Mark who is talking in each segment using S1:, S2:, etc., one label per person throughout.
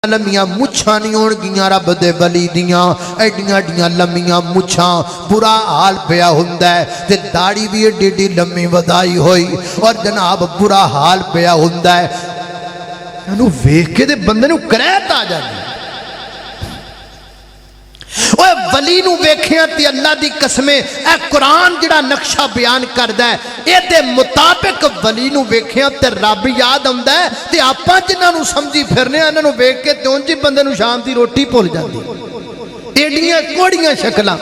S1: لمیاں مچھاں نہیں ہون گیاں رب دے ولی دیاں ایڈیاں ایڈیاں لمیاں مچھاں برا حال پیا ہوندا ہے تے داڑھی بھی ایڈی ایڈی لمی ودائی ہوئی اور جناب برا حال پیا ہوندا ہے انہوں ویکھ کے دے بندے نو کریت آ جاندی اوہ ولی نو ویکھیاں تے اللہ دی قسمیں اے قرآن جڑا نقشہ بیان کردا ہے اے دے مطابق ولی نو ویکھیاں تے رب یاد آندا ہے تے آپاں جنہاں نو سمجھی پھرنے انہاں نو ویکھ کے تے اونجی بندے نو شام دی روٹی بھول جاندی ایڈیاں کوڑیاں شکلاں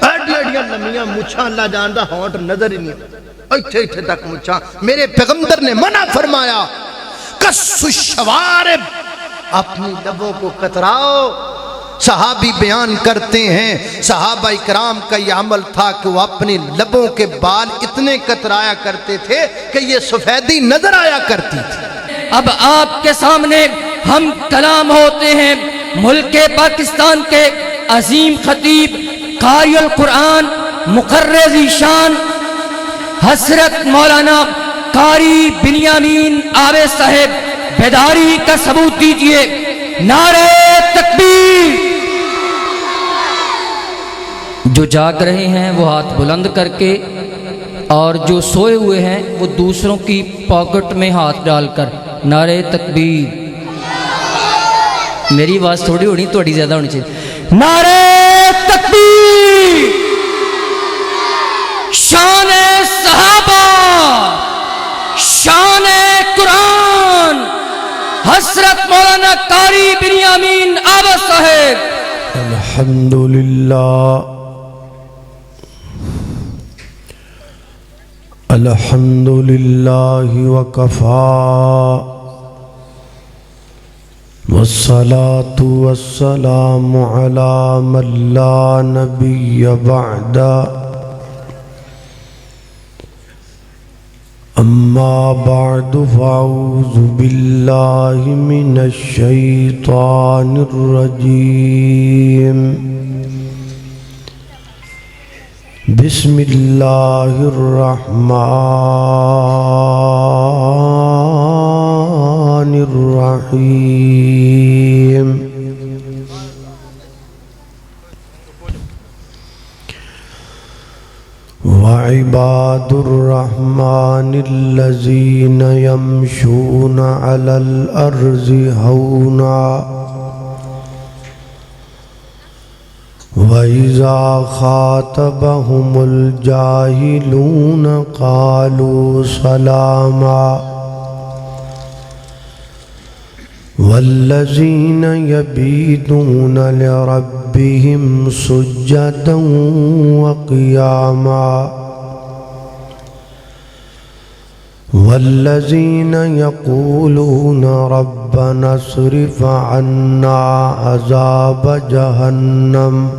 S1: ایڈیاں لمیاں مچھاں اللہ جاندا ہونٹ نظر ہی نہیں ایتھے ایتھے تک مچھاں میرے پیغمبر نے منع فرمایا کس الشوارب اپنی لبوں کو کتراؤ صحابی بیان کرتے ہیں صحابہ اکرام کا یہ عمل تھا کہ وہ اپنی لبوں کے بال اتنے کترایا کرتے تھے کہ یہ سفیدی نظر آیا کرتی تھی
S2: اب آپ کے سامنے ہم کلام ہوتے ہیں ملک پاکستان کے عظیم خطیب قاری القرآن مقرر ذیشان حضرت مولانا قاری بنیامین آوے صاحب بیداری کا ثبوت دیجئے نعرہ تکبیر جو جاگ رہے ہیں وہ ہاتھ بلند کر کے اور جو سوئے ہوئے ہیں وہ دوسروں کی پاکٹ میں ہاتھ ڈال کر نعرہ تکبیر میری آواز تھوڑی ہونی تھوڑی زیادہ ہونی چاہیے نعرہ تکبیر شان صحابہ شان قرآن حضرت مولانا قاری بنیامین آبا صاحب
S3: الحمدللہ الحمدللہ وکفا والصلاة والسلام علی من لا نبی بعد اما بعد فاعوذ باللہ من الشیطان الرجیم بسم اللہ الرحمن الرحیم وعباد الرحمن الذین یمشون علی الارض ہونا وَإِذَا خَاطَبَهُمُ الْجَاهِلُونَ قَالُوا سَلَامًا وَالَّذِينَ يَبِيتُونَ لِرَبِّهِمْ سُجَّدًا وَقِيَامًا وَالَّذِينَ يَقُولُونَ رَبَّنَا اصْرِفْ عَنَّا عَذَابَ جَهَنَّمَ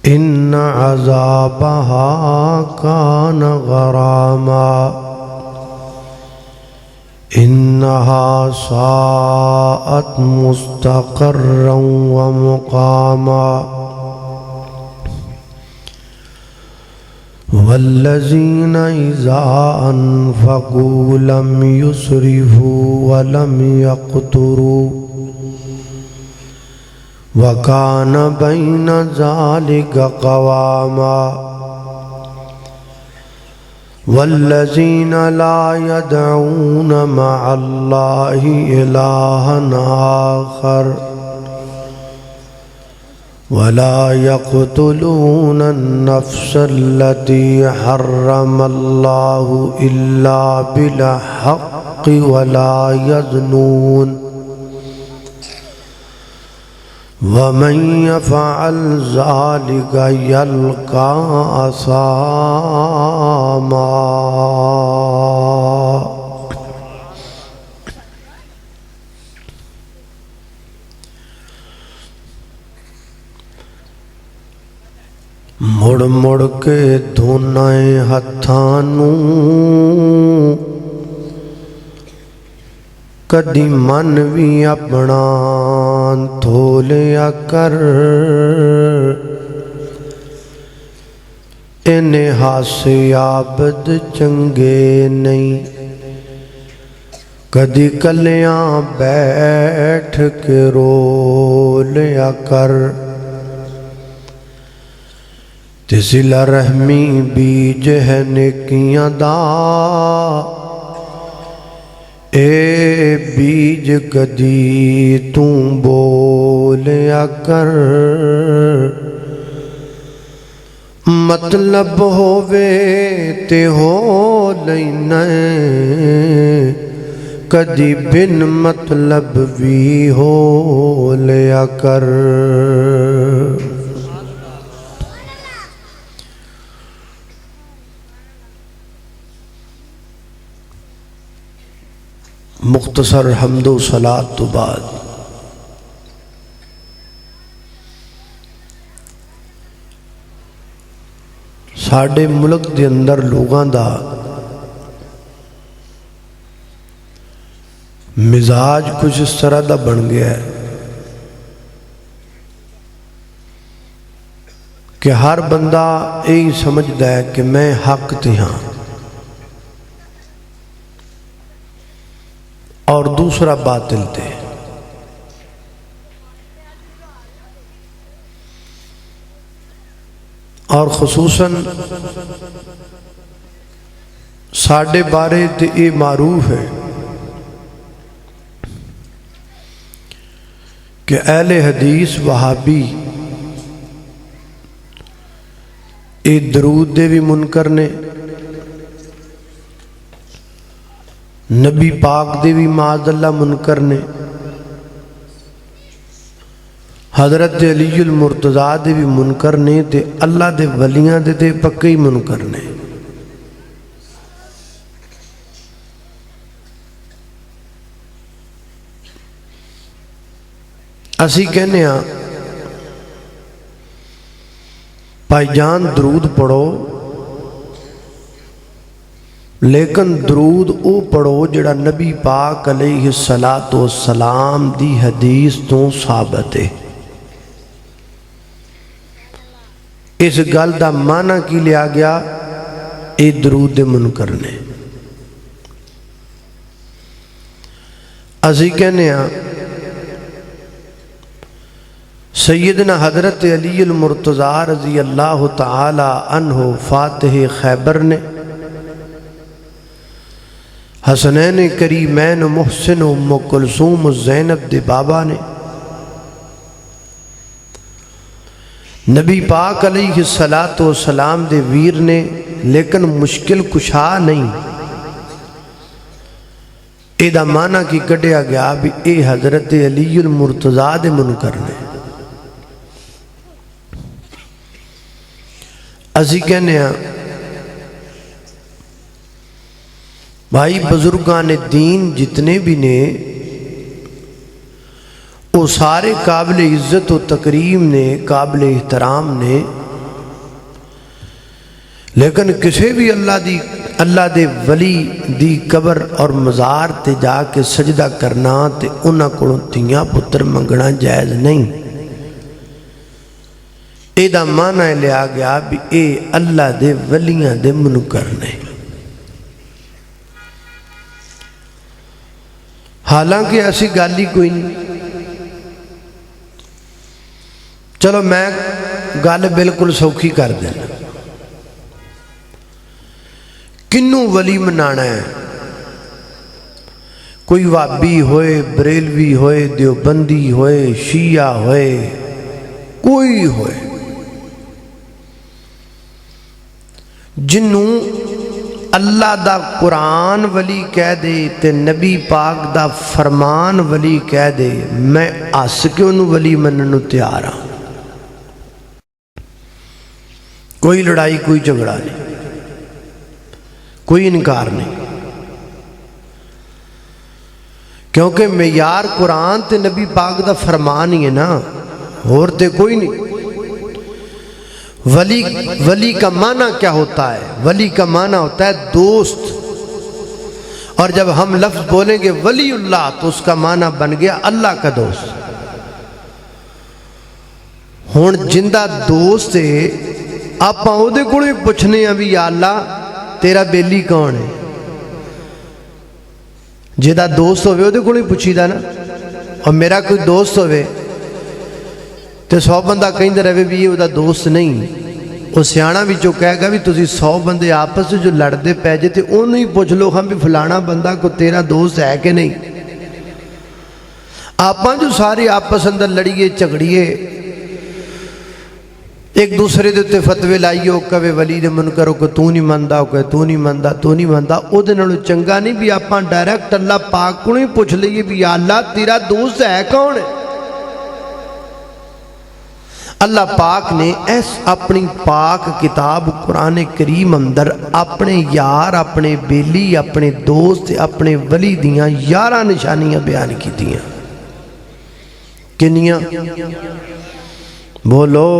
S3: إِنَّ عَذَابَهَا كَانَ غَرَامًا إِنَّهَا سَاءَتْ مُسْتَقَرًّا وَمُقَامًا والذین اذا انفقوا لم یسرفوا ولم یقتروا وکان بین ذلک قواما والذین لا يدعون مع اللہ الہا آخر ولا يقتلون النفس التي حرم الله إلا بالحق ولا يزنون ومن يفعل ذلك يلقى أثاما مڑ مڑ کے دھونے ہتھانوں کدی من بھی اپنا دھولیا کر انہیں ہاسے عابد چنگے نہیں کدی کلیاں بیٹھ کے رو لیا کر، تے صلہ رحمی بیج ہے نیکیاں دا، اے بیج کدی تو بولیا کر، مطلب ہووے تے ہو لینا، کدی بن مطلب بھی ہو لیا کر۔ مختصر حمد و صلاۃ تو بعد ساڈے ملک دے اندر لوگاں دا مزاج کچھ اس طرح دا بن گیا ہے کہ ہر بندہ یہی سمجھدا ہے کہ میں حق تے ہاں، اور دوسرا باطل تے۔ اور خصوصاً ساڈے بارے تے یہ معروف ہے کہ اہل حدیث وہابی اے درود دے بھی منکر نے، نبی پاک دے بھی معاذ اللہ منکر نے، حضرت علی المرتضیٰ دے بھی منکر نے، تے اللہ دے ولیاں دے تے پکے ہی منکر نے۔ اسی کہنے ہاں بھائی جان درود پڑھو، لیکن درود او پڑھو جڑا نبی پاک علیہ السلام دی حدیث تو ثابت ہے۔ اس گل دا معنی کی لیا گیا، اے درود دے منکر نے۔ اسی کہنے ہاں سیدنا حضرت علی المرتضیٰ رضی اللہ تعالی عنہ فاتح خیبر نے، حسنین کریمین محسن ام کلثوم زینب دے بابا نے، نبی پاک علیہ السلام دے ویر نے، لیکن مشکل کشا نہیں۔ اے دا معنی کی کٹیا گیا بھی اے حضرت علی المرتضیٰ دے منکر نے۔ اسی کہنے ہیں بھائی بزرگان دین جتنے بھی نے وہ سارے قابل عزت و تکریم نے، قابل احترام نے، لیکن کسی بھی اللہ دے ولی دی قبر اور مزار تے جا کے سجدہ کرنا تے انہاں کولوں دھیاں پتر منگنا جائز نہیں۔ اے دا معنی لیا گیا بھی اے اللہ دے ولیاں دے منکر نے۔ حالانکہ ایسی گل ہی کوئی نہیں۔ چلو میں گل بالکل سوکھی کر دینا، کنوں ولی منانا ہے؟ کوئی وہابی ہوئے، بریلوی ہوئے، دیوبندی ہوئے، شیعہ ہوئے، کوئی ہوئے، جنوں اللہ دا قرآن ولی کہہ دے تے نبی پاک دا فرمان ولی کہہ دے، میں ہس کے انہوں ولی مننوں تیار ہاں۔ کوئی لڑائی، کوئی جھگڑا نہیں، کوئی انکار نہیں، کیونکہ معیار قرآن تے نبی پاک دا فرمان ہی ہے نا، اور تے کوئی نہیں۔ ولی کا معنی کیا ہوتا ہے؟ ولی کا معنی ہوتا ہے دوست، اور جب ہم لفظ بولیں گے ولی اللہ تو اس کا معنی بن گیا اللہ کا دوست۔ ہون جندہ دوست ہے، آپ دے کوڑے پوچھنے ہیں بھی یا اللہ تیرا بیلی کون ہے؟ ਜਿਹਦਾ ਦੋਸਤ ਹੋਵੇ ਉਹਦੇ ਕੋਲ ਹੀ ਪੁੱਛੀਦਾ ਨਾ। ਔਰ ਮੇਰਾ ਕੋਈ ਦੋਸਤ ਹੋਵੇ ਤੇ 100 ਬੰਦਾ ਕਹਿੰਦਾ ਰਹੇ ਵੀ ਇਹ ਉਹਦਾ ਦੋਸਤ ਨਹੀਂ, ਉਹ ਸਿਆਣਾ ਵਿੱਚੋਂ ਕਹੇਗਾ ਵੀ ਤੁਸੀਂ 100 ਬੰਦੇ ਆਪਸ ਵਿੱਚ ਜੋ ਲੜਦੇ ਪੈ ਜੇ ਤੇ ਉਹਨੂੰ ਹੀ ਪੁੱਛ ਲਓ ਹਾਂ ਵੀ ਫਲਾਣਾ ਬੰਦਾ ਕੋ ਤੇਰਾ ਦੋਸਤ ਹੈ ਕਿ ਨਹੀਂ। ਆਪਾਂ ਜੋ ਸਾਰੇ ਆਪਸ ਅੰਦਰ ਲੜੀਏ ਝਗੜੀਏ, ایک دوسرے دے تے فتوے لائیے، وہ کہے ولی دے منکر کو تو نہیں مندا، وہ کہے تو نہیں مندا، تو نہیں مندا، او دے نالوں چنگا نہیں بھی آپاں ڈائریکٹ اللہ پاک کو نہیں پوچھ لئیے بھی یا اللہ تیرا دوست ہے کون ہے؟ اللہ پاک نے اس اپنی پاک کتاب قرآن کریم اندر اپنے یار، اپنے بیلی، اپنے دوست، اپنے ولی دیاں 11 نشانیاں بیان کی دیاں۔ کنیاں؟ بولو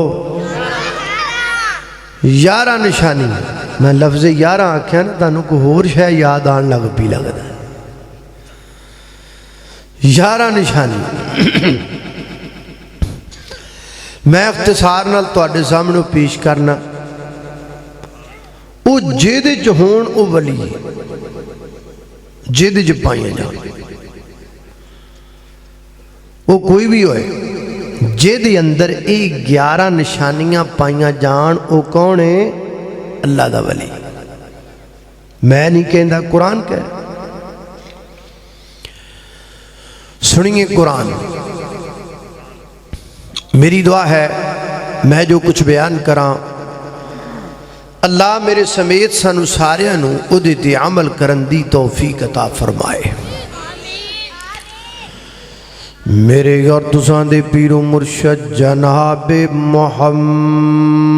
S3: 11 نشانی۔ میں لفظ 11 آکھیا نا تانوں کو ہور شے یاد آن لگ پی لگدا ہے۔ 11 نشانی میں اختصار نال تواڈے سامنے پیش کرنا۔ او جیدے چ ہون او ولی، جیدے چ پائیاں جان، وہ کوئی بھی ہوئے جیدے اندر 11 نشانیاں پائیاں جان، او کون ہے؟ اللہ دا ولی۔ میں نہیں کہندا، قرآن کہہ سنیے قرآن۔ میری دعا ہے میں جو کچھ بیان کراں اللہ میرے سمیت سانو ساریاں نو اودے تے عمل کرن دی توفیق عطا فرمائے۔ میرے اور تساں دے پیر و مرشد جناب محمد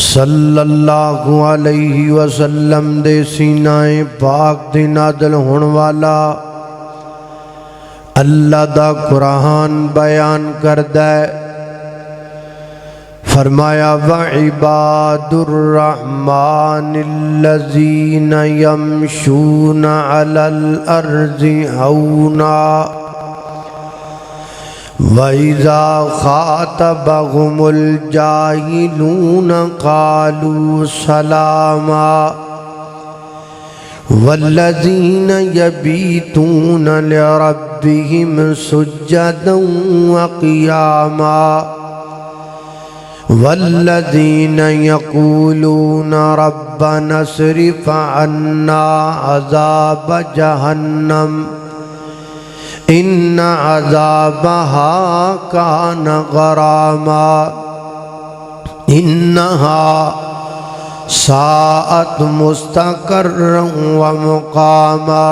S3: صلی اللہ علیہ وسلم دے سینہ پاک دے نازل ہون والا اللہ دا قرآن بیان کردہ ہے۔ فرمایا وَعِبَادُ الرَّحْمَنِ الَّذِينَ يَمْشُونَ عَلَى الْأَرْضِ هَوْنًا وَإِذَا خَاطَبَهُمُ الْجَاهِلُونَ قَالُوا سَلَامًا وَالَّذِينَ يَبِيتُونَ لِرَبِّهِمْ سُجَّدًا وَقِيَامًا وَالَّذِينَ يَقُولُونَ رَبَّنَا اصْرِفْ عَنَّا عَذَابَ جَهَنَّمَ إِنَّ عَذَابَهَا كَانَ غَرَامًا إِنَّهَا سَاءَتْ مُسْتَقَرًّا وَمُقَامًا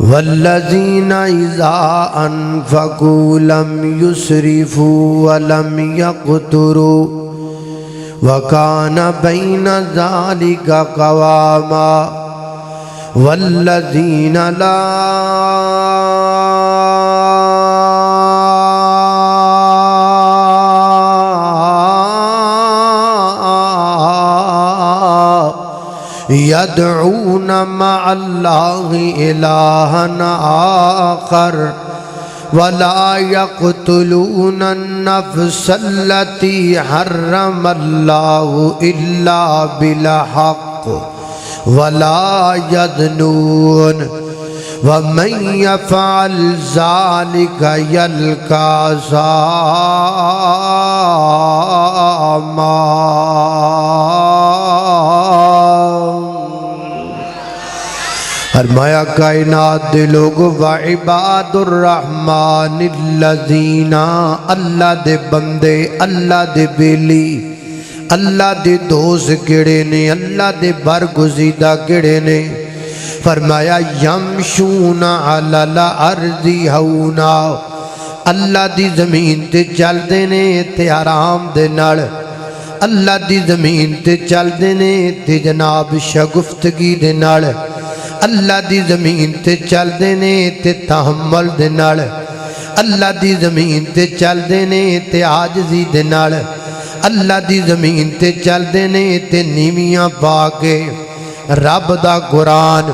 S3: وَالَّذِينَ إِذَا أَنفَقُوا لَمْ يُسْرِفُوا وَلَمْ يَقْتُرُوا وَكَانَ بَيْنَ ذَلِكَ قَوَامًا وَالَّذِينَ لَا يدعون مع الله إلها آخر ولا يقتلون النفس التي حرم الله إلا بالحق ولا يزنون ومن يفعل ذلك يلقى أثاما۔ فرمایا کائنات دے لوگ وعباد الرحمن الذین، اللہ دے بندے، اللہ دے بیلی، اللہ دے دوست کیڑے نے، اللہ دے برگزیدہ کیڑے نے۔ فرمایا یمشون علی الارض ہونا، اللہ دی زمین تے چل دینے تے آرام دے نال، اللہ دی زمین تے چل دینے تے جناب شگفتگی دے نال، اللہ دی زمین تے چل دینے تے تحمل دے نال، اللہ دی زمین تے چل دینے تے عاجزی دے نال، اللہ دی زمین تے چل دینے تے نیویاں پا کے۔ رب دا قرآن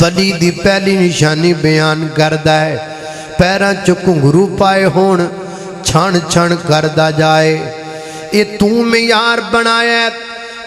S3: ولی دی پہلی نشانی بیان کردہ ہے، پیراں چ گھنگرو پائے ہون چھن چھن کردہ جائے۔ اے تو معیار بنایا ہے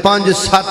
S3: 5-7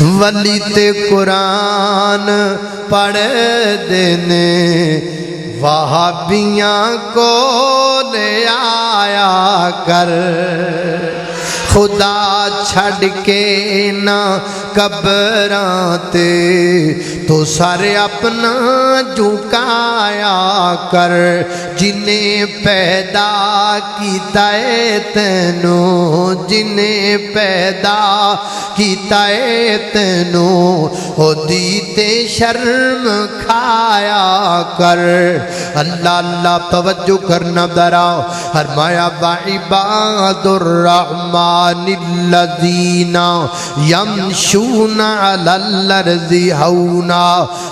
S3: ولی تے قرآن پڑھ دینے وہابیاں کو لے آیا کر خدا چھڑ کے نہ قبراں تے تو سارے اپنا جھکایا کر جنہیں پیدا کیتا ہے تینوں جنہیں پیدا کیتا ہے تینوں او دیتے شرم کھایا کر اللہ اللہ توجہ کرنا ذرا فرمایا وعباد الرحمن الذین یمشون علی الارض ہونا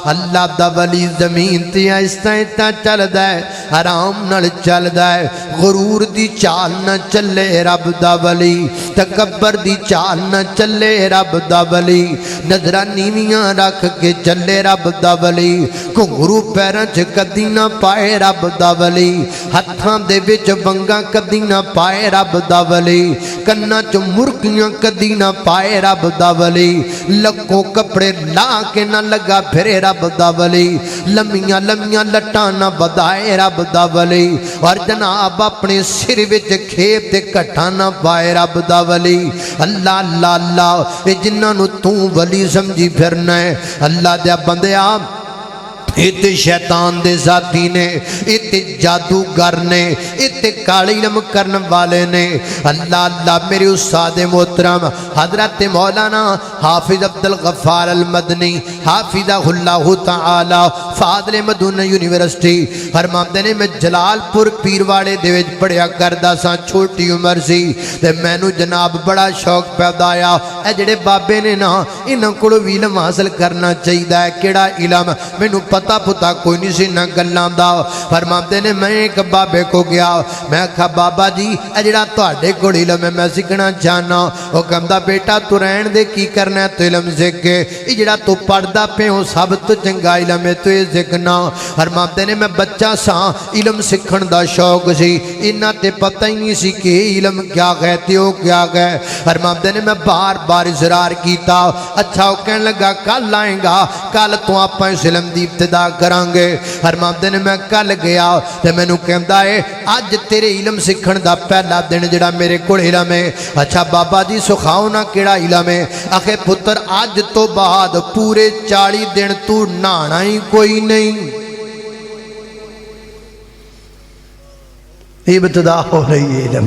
S3: اللہ دا ولی زمین تے آہستہ آہستہ چلدا ہے آرام نال چلدا ہے غرور دی چال نہ چلے رب دا ولی تکبر دی چال نہ چلے رب دا ولی نظراں نیویاں رکھ کے چلے رب دا ولی گھنگرو پیراں چ کدی نہ پائے رب دا ولی ہتھاں دے وچ ونگاں کدی نہ پائے رب دا ولی کناں چ مرکیاں کدی نہ پائے رب دا ولی لکوں کپڑے لا کے نہ لگا پھرے رب دا ولی لمیاں لمیاں لٹاں نہ بدائے رب دا ولی اور جناب اپنے سر وچ کھیپ تے کٹھا نہ پائے رب دا ولی اللہ اللہ اللہ اے جنہاں نو تو ولی سمجھی پھرنا ہے اللہ دے بندیا ایتے شیطان دے ذاتی نے ایتے جادوگر نے ایتے کالی علم کرن والے نے اللہ اللہ میرے استاد محترم حضرت مولانا حافظ عبدالغفار المدنی حافظہ اللہ تعالی فاضل مدینہ یونیورسٹی فرماندے نے میں جلال پور پیرواڑے دے وچ پڑھیا کردا سا چھوٹی عمر سی تے مینوں جناب بڑا شوق پیدا آیا اے جڑے بابے نے نا انہاں کولوں علم حاصل کرنا چاہیدا ہے کیڑا علم مینوں پتا پتا کوئی نہیں سی نہ گلاں دا فرماندے نے میں ایک بابے کو گیا میں کہا بابا جی اے جڑا تہاڈے کول علم ہے میں سیکھنا چاہنا او کہندا بیٹا تو رہن دے کی کرنا ہے تو علم سیکھ کے اے جڑا تو پڑھدا پے ہو سب تو چنگا علم ہے تو اے سیکھنا فرماندے نے میں بچہ سا علم سیکھن دا شوق سی انہاں تے پتہ ہی نہیں سی کہ علم کیا ہے تے او کیا ہے فرماندے نے میں بار بار اصرار کیتا اچھا او کہن لگا کل آئیں گا کل تو آپاں اس علم دی ابتدا کرانگے فرماندے نے میں کل گیا تے میں نو کہندا ہے آج تیرے علم سکھن دا پہلا دن جڑا میرے کول علم ہے اچھا بابا جی سکھاؤ نا کیڑا علم ہے آخے پتر آج تو بعد پورے 40 دن تو نہانا ہی کوئی نہیں ابتدا ہو رہی ہے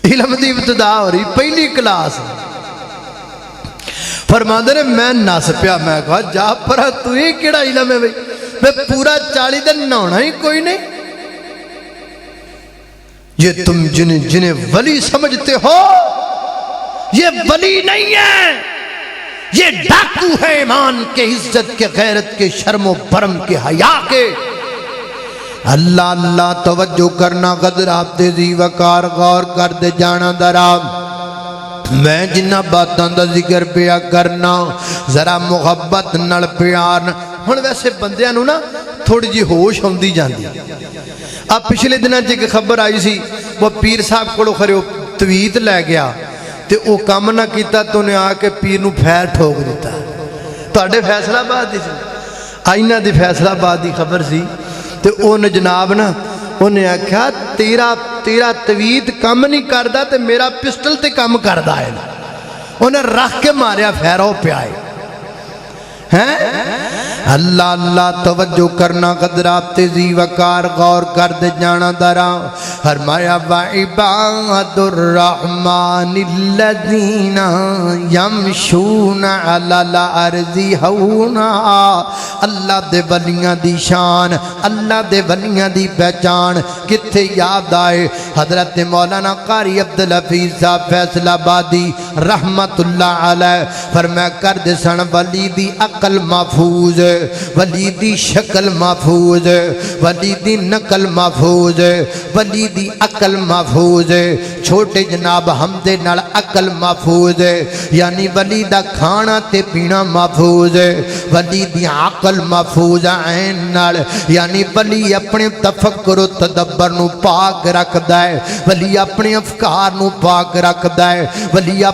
S3: علم دی ابتدا ہو رہی پہلی کلاس فرماندے نے میں نس پیا میں کہا جا پر تو ہی کیڑا علم ہے بھئی میں پورا 40 دن نہانا ہی کوئی نہیں یہ تم جنہیں ولی سمجھتے ہو یہ ولی نہیں ہے یہ ڈاکو ہے ایمان کے عزت کے غیرت کے شرم و برم کے حیا کے اللہ اللہ توجہ کرنا قدر آپ دے زی وقار غور کر دے جانا درام میں جنہ باتاں دا ذکر پیا کرنا ذرا محبت نل پیار ہن ویسے بندیاں نو نا تھوڑی جی ہوش ہوندی جاندی اب پچھلے دنوں ایک خبر آئی سی وہ پیر صاحب کو خرے تویت لے گیا تے او کام نہ کیتا تو نے آ کے پیر نو پھیر ٹھوک دیتا تواڈے فیصلہ آباد دی سی آئینہ دی فیصلہ آباد دی خبر سی تے او نے جناب نا انہیں آکھا تیرا توید کم نہیں کردا تے میرا پسٹل تے کم کردا ہے انہیں رکھ کے ماریا پھیرو پہ آئے اللہ اللہ توجہ کرنا قدرات تیزی وقار غور کر دے جانا درا فرمایا وعباد الرحمن الذین یمشون علی الارض ہونا اللہ دے ولیاں دی شان اللہ دے ولیاں دی پہچان کتھے یاد آئے حضرت مولانا قاری عبدالحفیظ صاحب فیصل آبادی رحمت اللہ علیہ فرمایا کر دے سن ولی دی عقل محفوظ ولی دی شکل محفوظ ولی دی نقل محفوظ ولی دی عقل محفوظ چھوٹے جناب حمدے نال عقل محفوظ یعنی ولی دا کھانا تے پینا محفوظ ولی دی عقل محفوظ عین نال یعنی ولی اپنے تفکر و تدبر نو پاک رکھ دائے ولی اپنے افکار نو پاک رکھ دائے ولی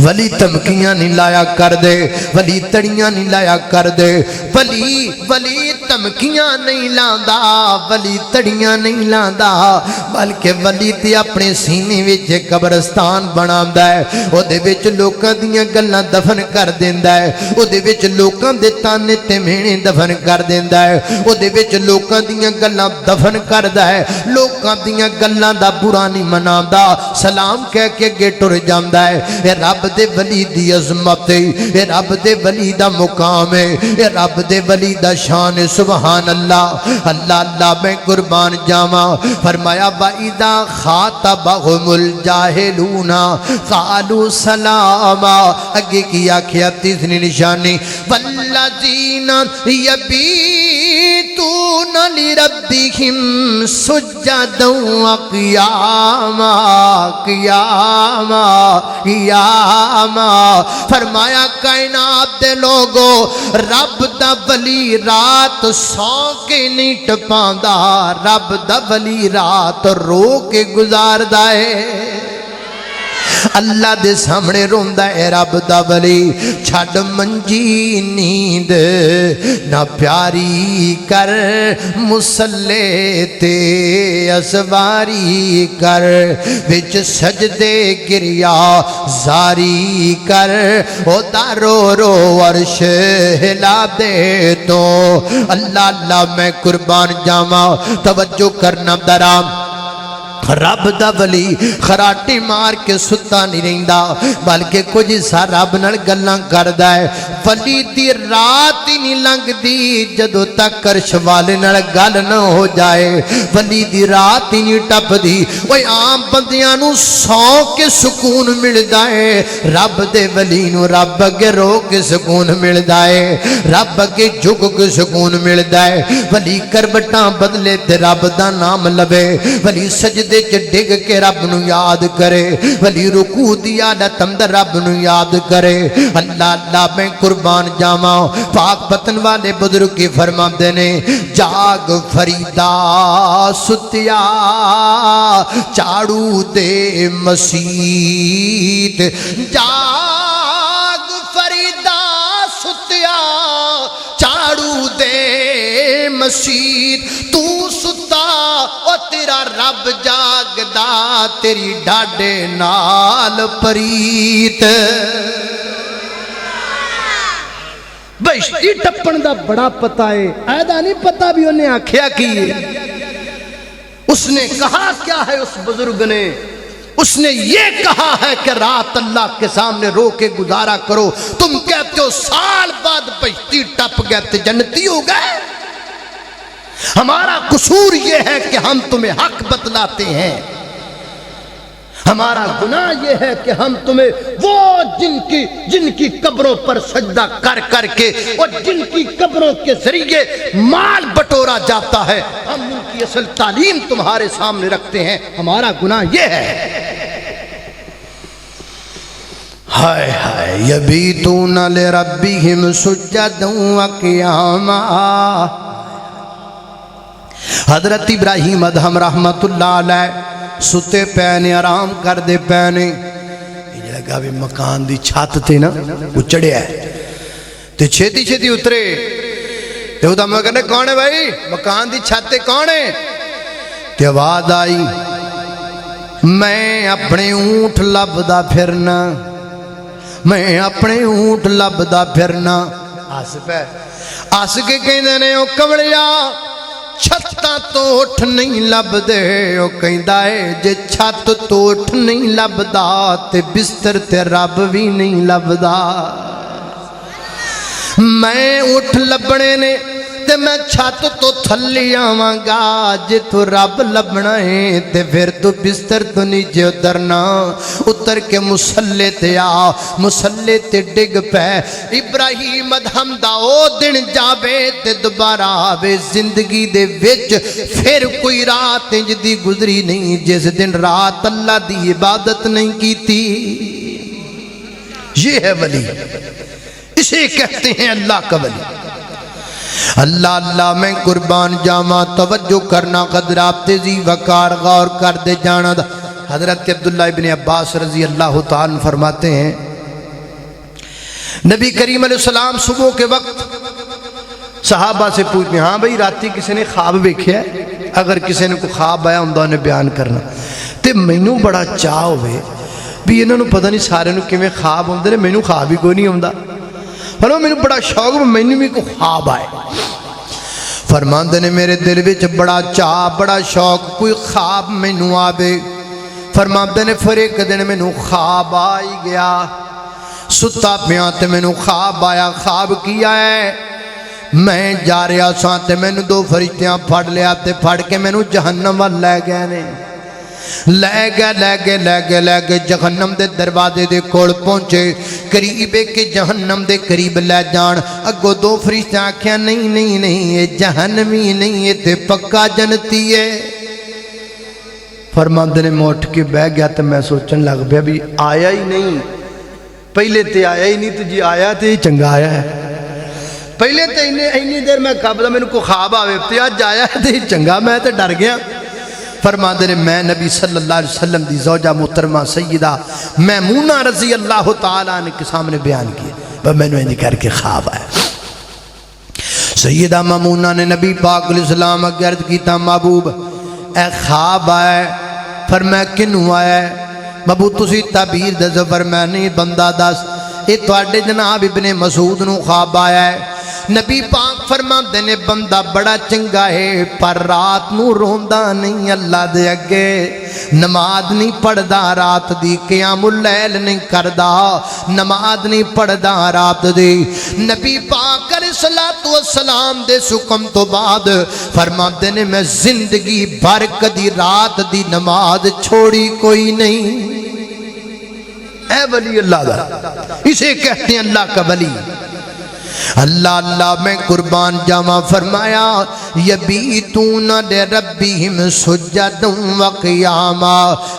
S3: ولی دھمکیاں نہیں لایا کر دے، ولی تڑیاں نہیں لایا کر دے، ولی دھمکیاں نہیں لاندا، ولی تڑیاں نہیں لاندا، بلکہ ولی تے اپنے سینے وچ قبرستان بناوندا ہے، او دے وچ لوکاں دیاں گلاں دفن کر دیندا ہے، او دے وچ لوکاں دے تانے تے مہنے دفن کر دیندا ہے، او دے وچ لوکاں دیاں گلاں دفن کردا ہے، لوکاں دیاں گلاں دا برا نہیں مناوندا، سلام کہہ کے اگے ٹر جاندا ہے۔ اے رب دے ولی دی عظمت ہے، اے رب دے ولی دا مقام ہے، اے رب دے ولی دا شان ہے، سبحان اللہ۔ اللہ اللہ میں قربان جاواں، فرمایا وَإِذَا خَاطَبَهُمُ الْجَاهِلُونَ قَالُوا سَلَامًا، اگے کی آکھیا تیسری نشانی وَالَّذِينَ يَبِيتُونَ لِرَبِّهِمْ سُجَّدًا وَقِيَامًا، قیاما، فرمایا کائنات دے لوگو رب دا ولی رات سو کے نہیں ٹپاندا، رب دا ولی رات رو کے گزاردا ہے۔ اللہ دے سامنے روندا اے رب دا ولی، چھڈ منجی نیند نہ پیاری کر، مصلے تے اسواری کر، وچ سجدے گریا زاری کر، او دارو رو عرش ہلا دے تو۔ اللہ اللہ میں قربان جاواں، توجہ کرنا درام، رب دا ولی خراٹی مار کے ستا نہیں رہندا، بلکہ کچھ سا رب نال گلاں کردا ہے۔ ولی دی رات ہی نہیں لنگ دی جدوں تک عرش والے نال گل نہ ہو جائے، ولی دی رات ہی نہیں ٹپ دی۔ اوے عام بندیاں نو سو کے سکون ملدا ہے، رب دے ولی نو رب اگے رو کے سکون ملدا ہے، رب اگے جھک کے سکون ملدا ہے۔ ولی کربٹاں بدلے تے رب دا نام لوے، ولی سجدے ڈگ کے رب نو یاد کرے، ولی رکوع دی حالت اندر رب نو یاد کرے۔ اللہ اللہ میں قربان جاواں، پاک پتن والے بزرگ کی فرماندے نے جاگ فریدا ستیا چاڑو دے مسیت، جاگ فریدا ستیا چاڑو دے مسیت، تو ستا او تیرا رب جاگدا، تیری ڈاڈے نال پریت۔ بہشتی ٹپن دا بڑا پتہ ہے، ایدا نہیں پتہ بھی انہیں آکھیا کی ہے، اس نے کہا کیا ہے اس بزرگ نے، اس نے یہ کہا ہے کہ رات اللہ کے سامنے رو کے گزارا کرو۔ تم کہتے ہو سال بعد بہشتی ٹپ گئے تو جنتی ہو گئے، ہمارا قصور یہ ہے کہ ہم تمہیں حق بتلاتے ہیں، ہمارا گناہ یہ ہے کہ ہم تمہیں وہ جن کی قبروں پر سجدہ کر کر کے اور جن کی قبروں کے ذریعے مال بٹورا جاتا ہے، ہم ان کی اصل تعلیم تمہارے سامنے رکھتے ہیں، ہمارا گناہ یہ ہے۔ ہائے ہائے یبیتون لربہم سجدا وقیاما، حضرت ابراہیم ادہم رحمت اللہ علیہ ستے پینے آرام کر دے پینے، یہ جگہ بھی مکان دی چھت تے نا وہ چڑھیا ہے تے چھتی چھتی اترے تے وہ میں کہنے کون ہے بھائی مکان دی چھت تے کون ہے؟ تے آواز آئی میں اپنے اونٹ لبدا پھرنا، میں اپنے اونٹ لبدا پھرنا۔ آصف ہے آس کے کہندے نے او کمڑیا چھتاں تو اٹھ نہیں لب دے، او کہندا ہے جے چھت تو اٹھ نہیں لبدا تے بستر تے رب بھی نہیں لبدا۔ میں اٹھ لبنے نے تے میں چھت تو تھلی آواں گا، جے تو رب لبنا ہے تے پھر تو بستر تو نیچے اترنا، اتر کے مسلے تے آ، مسلے تے ڈگ پے۔ ابراہیم ادہم دا او دن جاوے تے دوبارہ آوے زندگی دے وچ، پھر کوئی رات انج دی گزری نہیں جس دن رات اللہ دی عبادت نہیں کیتی۔ یہ ہے ولی، اسے کہتے ہیں اللہ کا ولی۔ اللہ اللہ میں قربان جاواں، توجہ کرنا قدر آپ تیزی وقار غور کر دے جانا دا۔ حضرت عبداللہ ابن عباس رضی اللہ تعالیٰ فرماتے ہیں نبی کریم علیہ السلام صبح کے وقت صحابہ سے پوچھتے ہیں ہاں بھئی راتی کسی نے خواب ویکھیا ہے؟ اگر کسی نے کوئی خواب آیا ہوں نے بیان کرنا تے مینوں بڑا چاہ ہوئے بھی انہوں نے پتہ نہیں سارے نو کیویں خواب ہوندے نے، مینوں خواب ہی کوئی نہیں ہوندا، پر مینوں بڑا شوق مینوں بھی کوئی خواب آئے۔ فرماندے نے میرے دل وچ بڑا چاہ بڑا شوق کوئی خواب مینوں آوے۔ فرماندے نے پھر ایک دن مینوں خواب آئی گیا، ستا پیاں تے مینوں خواب آیا۔ خواب کیا ہے؟ میں جا رہا ساں تے مینوں دو فرشتیاں پھڑ لیا تے پھڑ کے مینوں جہنم وال لے گئے نے، لے گئے جہنم دے دروازے دے کول پہنچے، قریب کہ جہنم دے قریب لے جان، اگو دو فرشتے آکھیا نہیں یہ جہنمی نہیں، یہ تے پکا جنتی ہے۔ فرماندے نے میں اٹھ کے بہ گیا تے میں سوچن لگ پیا بھی آیا ہی نہیں، پہلے تے آیا ہی نہیں، تو جی آیا تے ہی چنگا آیا ہے، پہلے تے اینی دیر میں قابلہ میں کو خواب آوے تے آج آیا تے ہی چنگا، میں تے ڈر گیا۔ فرماندے نے میں نبی صلی اللہ علیہ وسلم دی زوجہ محترمہ سیدہ میمونہ رضی اللہ تعالیٰ عنہ کے سامنے بیان کیا، میں نے انہیں کر کے خواب آیا۔ سیدہ میمونہ نے نبی پاک علیہ السلام عرض کیتا محبوب اے خواب آیا، فرمایا کنوں آیا ہے؟ محبوب تسی تعبیر دس، فرمایا نہیں بندہ دس، یہ تواڈے جناب ابن مسعود نو خواب آیا ہے۔ نبی پاک فرماندے نے بندہ بڑا چنگا ہے پر رات نو روندا نہیں اللہ دے اگے، نماز نہیں پڑھدا رات دی، قیام اللیل نہیں کردا، نماز نہیں پڑھدا رات دی۔ نبی پاک علیہ الصلوۃ والسلام دے حکم تو بعد فرماندے نے میں زندگی بھر کدی رات دی نماز چھوڑی کوئی نہیں۔ اے ولی اللہ دا، اسے کہتے ہیں اللہ کا ولی۔ اللہ اللہ میں قربان جاواں، فرمایا یبیتون لربہم سجدا وقیاما،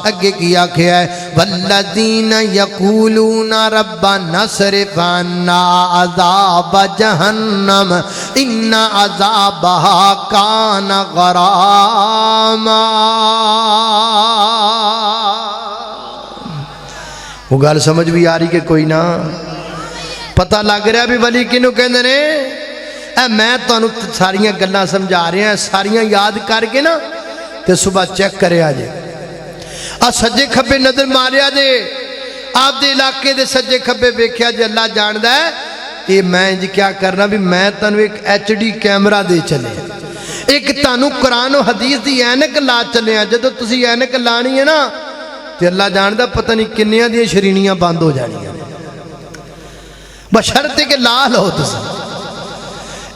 S3: اگے کیا کیا ہے والذین یقولون ربنا اصرف عنا عذاب جہنم ان عذابها کان غراما۔ وہ گل سمجھ بھی آ رہی کہ کوئی نہ پتہ لگ رہا بھی ولی کنوں کہندے نے؟ اے میں تانوں ساریاں گلاں سمجھا رہے ہیں، ساریاں یاد کر کے نا تے صبح چیک کریا جے، سجے کھبے نظر ماریا جے، آپ دے علاقے دے سجے کھبے ویکھیا جے، اللہ جاندا ہے۔ یہ میں جی کیا کرنا بھی میں تانوں ایک HD کیمرہ دے چلے، ایک تانوں قرآن و حدیث دی اینک لا چلے ہیں، جدو تسی اینک لانی ہے نا تے اللہ جاندا پتہ نہیں کنیاں دی شرینیاں بند ہو جانیاں، بشرتے کہ لال ہو تسا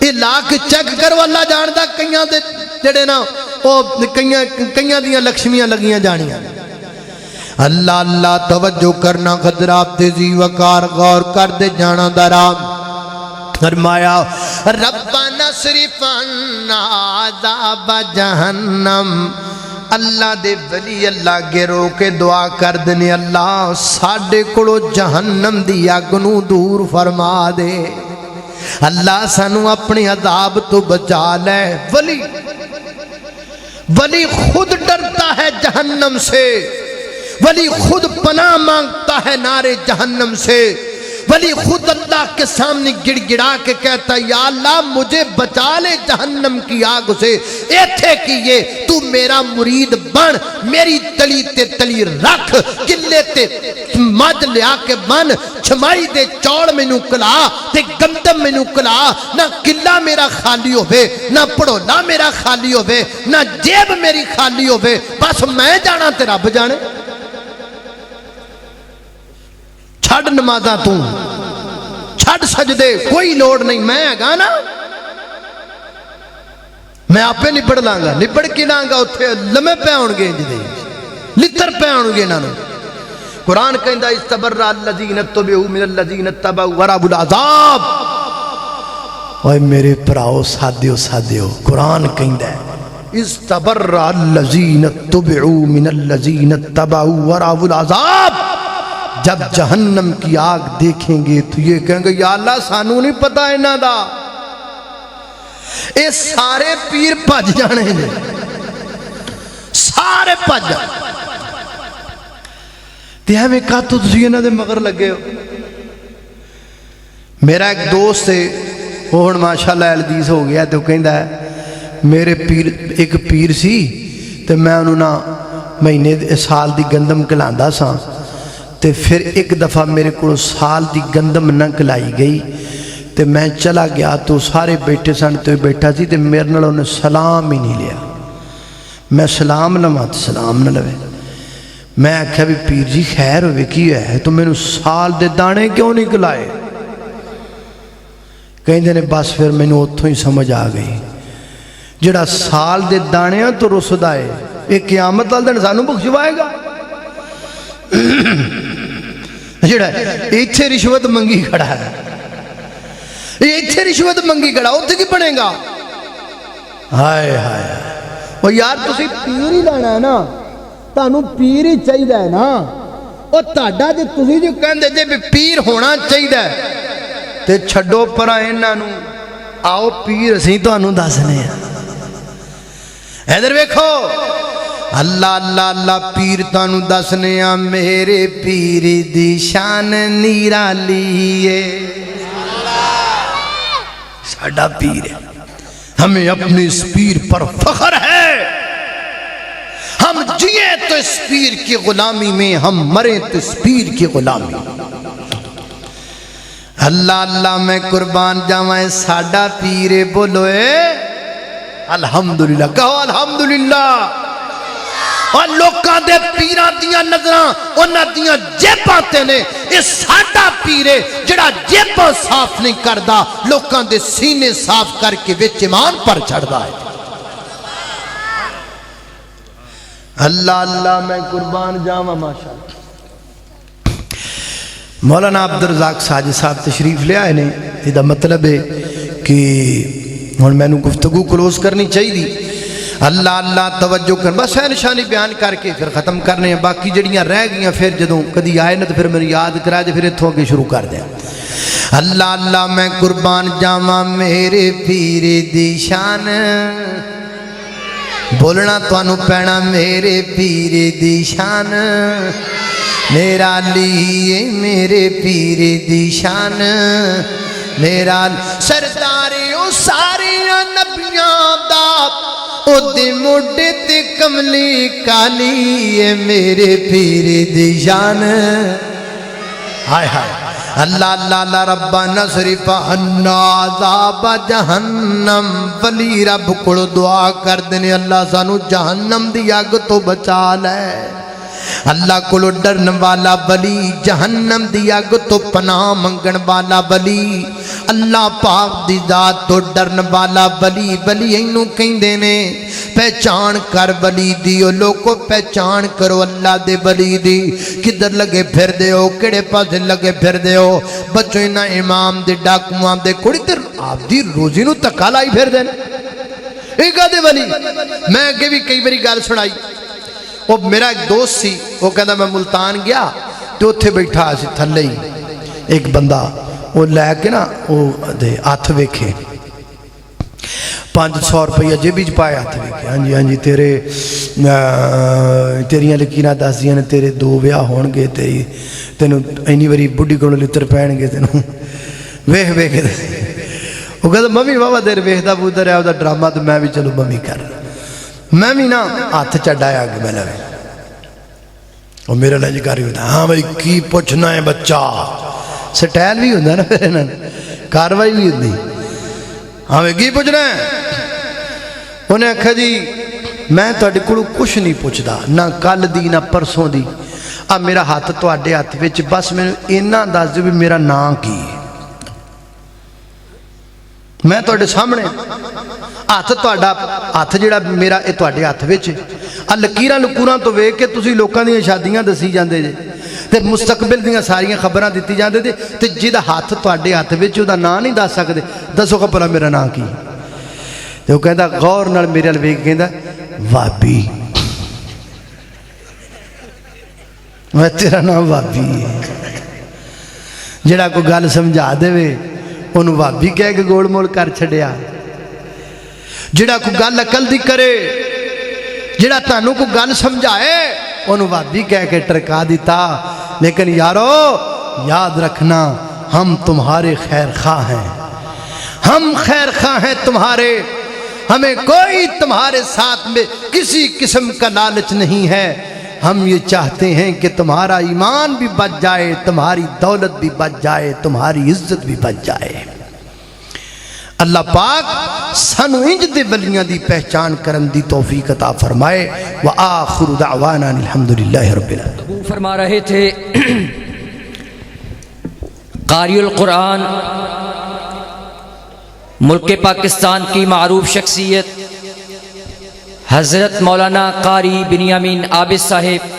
S3: یہ لا کے چیک کرو، اللہ جاندا کئیاں دے جڑے نا او کئیاں دیاں لکشمیاں لگیاں جانیاں۔ اللہ اللہ توجہ کرنا، خطرات تیزی وقار غور کر دے جانا درام۔ فرمایا ربنا اصرف عنا عذاب جہنم، اللہ دے ولی اللہ گرو کے دعا کر دنے اللہ ساڑھے کڑو جہنم دی اگ نو دور فرما دے، اللہ سانو اپنے عذاب تو بچا لے۔ ولی خود ڈرتا ہے جہنم سے، ولی خود پناہ مانگتا ہے نارے جہنم سے، ولی خود اللہ کے سامنے گڑ گڑا کے کہتا ہے یا اللہ مجھے بچا لے جہنم کی آگ سے، ایتھے کیے تو میرا مرید بن، میری تلی تے تلی رکھ، کلے تے مجھ لیا کے بن، چھمائی دے چوڑ میں نو کلا تے گندم میں نو کلا، نہ کلا میرا خالی ہوئے، نہ پڑولا میرا خالی ہوئے، نہ جیب میری خالی ہوئے، بس میں جانا تے رب جانے۔ چھڑ نمازاں تو چھڑ سجدے کوئی لوڑ نہیں، میں گا نا میں آپے نپڑ لانگا، نپڑ کی لانگا اتھے لمے پہ ہونگے جدے لتر پہ ہونگے نانو۔ قرآن کہندہ استبرہ الذین اتبعوا من الذین اتبعوا ورأوا العذاب۔ اوہ میرے پراؤ سادیو قرآن کہندہ استبرہ الذین اتبعوا من الذین اتبعوا ورأوا العذاب۔ جب جہنم کی آگ دیکھیں گے تو یہ کہیں گے یا اللہ سانو نہیں پتا انہاں دا، اے سارے پیر بھج جانے ہیں، سارے بھج جانے تے ہمیں کہا تو تسی انہاں دے مگر لگے ہو۔ میرا ایک دوست ہے وہ ہن ماشاءاللہ الدیس ہو گیا، تو کہندا ہے میرے پیر ایک پیر سی تے میں انہوں نا مہینے سال دی گندم کلاندا سا، تے پھر ایک دفعہ میرے کو سال دی گندم نہ کلائی گئی تے میں چلا گیا تو سارے بیٹھے سن تو بیٹھا سی تے میرے نال انہیں سلام ہی نہیں لیا۔ میں سلام لواں تے سلام نہ لوے۔ میں آکھیا بھی پیر جی خیر ہوئے کی ہے تو میں نے سال دے دانے کیوں نہیں کلائے؟ کہیں نے بس پھر میں نے اتھوں ہی سمجھ آ گئی، جڑا سال دے دانے تو رسد آئے ایک قیامت والے دن سانوں بخشوائے گا۔ جڑا ایتھے رشوت منگی کھڑا ہے، ایتھے رشوت منگی کھڑا اتھے کی بنے گا؟ ہائے ہائے وہ یار تسی پیر ہی لانا ہے نا، تانوں پیر ہی چاہیے نا، وہ تہاڈا جے تسی جو کہندے جے پیر ہونا چاہیے تے چھڈو پراں انہاں نوں، آؤ پیر اسی تانوں دسنے ہیں۔ ادھر ویکھو اللہ اللہ اللہ پیر تانوں دسنے ہیں، میرے پیر دی شان نرالی ہے، ساڈا پیر ہے، ہمیں اپنے اس پیر پر فخر ہے، ہم جیے تو اس پیر کی غلامی میں، ہم مرے تو اس پیر کی غلامی میں۔ اللہ اللہ میں قربان جاوائیں ساڈا پیر بولوئے الحمدللہ، کہو الحمدللہ۔ اور لوکاں دے پیراں دیاں نظراں انہاں دیاں جیباں تے نے، اس ساڈا پیرے جڑا جیباں صاف نہیں کردا، لوکاں دے سینے صاف کر کے وچ ایمان پر چڑھدا ہے۔ اللہ اللہ میں قربان جاواں ماشاءاللہ۔ مولانا عبدالرزاق ساجد صاحب تشریف لے آئے نے، یہ مطلب ہے کہ ہن میں نے گفتگو کلوز کرنی چاہیے۔ اللہ اللہ توجہ کر، بس ہے نشانی بیان کر کے پھر ختم کرنے ہیں، باقی جڑیاں رہ گئیاں پھر جدوں کدی آئے نا تو پھر میں یاد کرا دے، پھر اتھوں کے شروع کر دیں۔ اللہ اللہ میں قربان جاواں میرے پیر دی شان، بولنا توانوں پینا میرے پیر دی شان، میرا علی میرے پیر دی شان، میرا سرداریوں ساریاں نبیاں دا او دے موڈے تے کملی کالی ہے، میرے پیر دی شان۔ ہائے ہائے اللہ اللہ اللہ ربنا صرف عنا عذاب جہنم، ولی رب کو دعا کر دینے اللہ سانو جہنم دی اگ تو بچا لے، اللہ کو ڈرن والا ولی، جہنم دی اگ تو پناہ منگن والا ولی، اللہ پاک دی ذات تو ڈرن والا ولی۔ ولی اینوں کہندے نے پہچان کر ولی دی، او لوگو پہچان کرو اللہ دے ولی دی، کدھر لگے پھر دے ہو، کڑے پاسے لگے پھر دے ہو، بچوں انہاں امام دے ڈاکواں دے کوڑی تے آپ دی روزی نو تکا لائی پھر دے ایک آدھے ولی۔ میں اگے بھی کئی باری گل سنائی، وہ میرا ایک دوست سی، وہ کہتا میں ملتان گیا تو اتھے بیٹھا سی تھلے ہی ایک بندہ، وہ لے کے نا وہ دے ہاتھ ویکھے 500 روپیہ جیبی چ پائے، ہاتھ ویکھے ہاں جی ہاں جی تیریاں لکیراں دس دیاں نے، تیرے 2 ویاہ ہون گے، تینوں اینی واری بڈھی کولوں لتر پین گے، تینوں ویکھ ویکھ کے وہ کہتا ممی بابا دیر ویکھدا بودا رہا وہ ڈرامہ، تو میں بھی چلو ممی کر، میں بھی نا ہاتھ چڑھایا کہ میں لگے، اور میرا لجکاری ہوتا ہاں بھائی کی پوچھنا ہے بچہ، سٹائل بھی ہوتا نا پھر انہوں کاروائی بھی ہوتی، ہاں بھائی کی پوچھنا ہے؟ انہیں آکھا جی میں تہاڈے کولوں کچھ نہیں پوچھدا، نہ کل دی نہ پرسوں دی، اب میرا ہاتھ تہاڈے ہاتھ وچ، بس میں اینا دس دیو بھی میرا نام کی ہے، میں تہاڈے سامنے ہاتھ تہاڈا ہاتھ جڑا میرا اے تہاڈے ہاتھ وچ، آ لکیراں لکوراں تو ویکھ کے تسی لوکاں دیاں شادیاں دسی جاندے جے تے مستقبل دیاں ساریاں خبراں دتی جاندے جے، تے جہدا ہاتھ تہاڈے ہاتھ وچ دا نام نہیں دس سکدے، دسو کہ میرا نام کی؟ تے وہ کہندا غور نال میرے ول ویکھ کہندا وابی، میں تیرا نام وابی ہے، جڑا کوئی گل سمجھا دے انہوں وابی کہہ کے گول مول کر چھڑیا، جڑا کوئی گل عقل دی کرے، جڑا تانوں کو گل سمجھائے انہوں وابی کہہ کے ٹرکا دیتا۔ لیکن یارو یاد رکھنا ہم تمہارے خیر خواہ ہیں، ہم خیر خواہ ہیں تمہارے، ہمیں کوئی تمہارے ساتھ میں کسی قسم کا لالچ نہیں ہے، ہم یہ چاہتے ہیں کہ تمہارا ایمان بھی بچ جائے، تمہاری دولت بھی بچ جائے، تمہاری عزت بھی بچ جائے۔ اللہ پاک سانو انج دے ولیاں دی پہچان کرن دی توفیق عطا فرمائے۔ وآخر دعوانا الحمدللہ رب العالمین۔
S2: وہ فرما رہے تھے قاری القرآن، ملک پاکستان کی معروف شخصیت حضرت مولانا قاری بنیامین عابد صاحب